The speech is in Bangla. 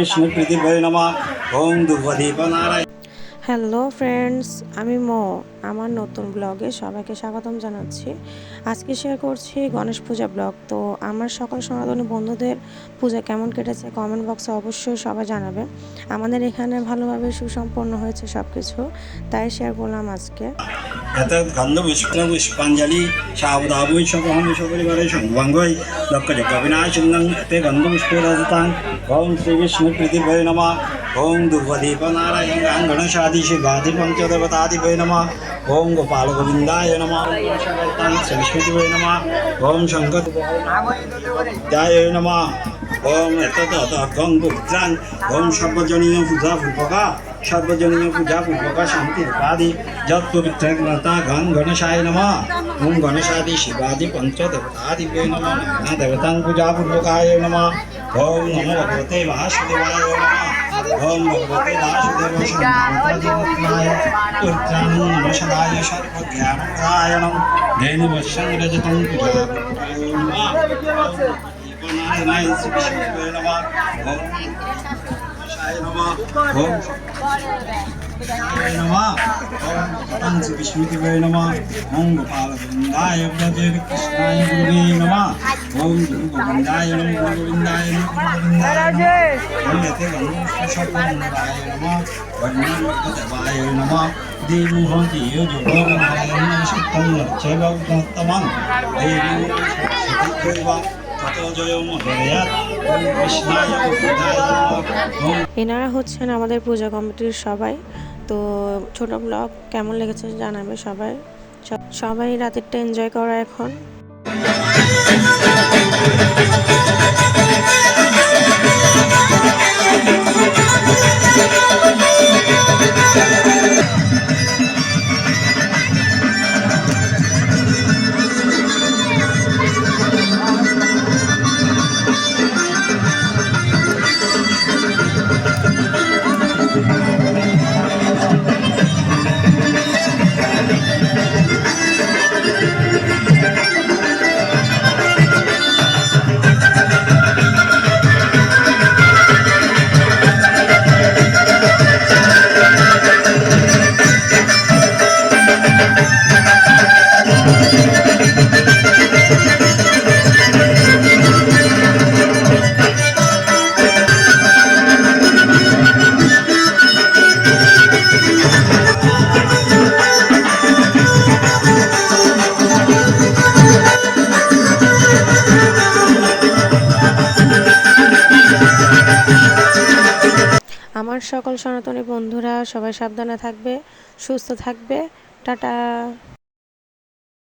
विष्णुप्रतिभवे नमः ओम धूपदीपनारायण। হ্যালো ফ্রেন্ডস, আমি আমার নতুন ব্লগে সবাইকে স্বাগতম জানাচ্ছি। আজকে শেয়ার করছি গণেশ পূজা ব্লগ। তো আমার সকল সনাতনী বন্ধুদের পূজা কেমন কেটেছে কমেন্ট বক্সে অবশ্যই সবাই জানাবে। আমাদের এখানে ভালোভাবে সুসম্পন্ন হয়েছে সব কিছু, তাই শেয়ার করলাম আজকে। এতৎ গন্ধ পুষ্পাঞ্জলি সাবধাবৈ সকহং সপরিবারে সংবাঙ্গৈ লক্ষ্যযজ্ঞবিনাশিন্নং এতে গন্ধ পুষ্পরাজতাং ওম শ্রী বিষ্ণু প্রীতিভয়ে নমঃ ওম ধূপদীপনারায়ণ গণেশাদি শিবাদি পঞ্চদেবতাদিভয়ে নমঃ ওম গোপাল গোবিন্দায় নমঃ শ্রী বিষ্ণুদেবায় নমঃ ওম শঙ্করায় নমঃ ওম এতৎ গং পুত্রাং ওম সর্বজনীয় পূজা পূর্বকা সর্বজনীয় পূজা পূর্বকা শান্তির উপাধি যত পবিত্রতা গং গণেশায় নমঃ ওম গণেশাদি শিবাদি পঞ্চদেবতাদিভ্যো নমঃ দেবতাং পূজা পূর্বকায় নমঃ ওম নমো ভগবতে বাসুদেবায় নমঃ ওম ভগবতে বাসুদেব সর্বভূতায় পুত্রাং নমঃ সর্বজ্ঞানপ্রদায় নমঃ ধেনুবশ্যং রজতং পূজা পূর্বকায় নমঃ নারায়ণায় শ্রীবিষ্ণুদেবায় নমঃ ওম গণেশায় নমঃ ওম ওম শ্রী বিষ্ণুদেবায় নমঃ ওম গোপাল গোবিন্দায় ব্রজে কৃষ্ণায় গুরুবে নমঃ ওম গুরু গোবিন্দায় নমঃ গুরু গোবিন্দায় নমঃ গুরু গোবিন্দায় নমঃ ওম এতে গণেশায় নমঃ বর্ণদেবায় নমঃ দেবুহতি যোগনারায়ণ সত্যং লক্ষ্যবক্তমং দেবী সত্যৈবা এনারা হচ্ছেন আমাদের পূজা কমিটির সবাই। তো ছোট ব্লগ কেমন লেগেছে জানাবে সবাই। সবাই রাতেরটা এনজয় করা এখন। আমার সকল সনাতনী বন্ধুরা সবাই সাবধানে থাকবে, সুস্থ থাকবে। টাটা।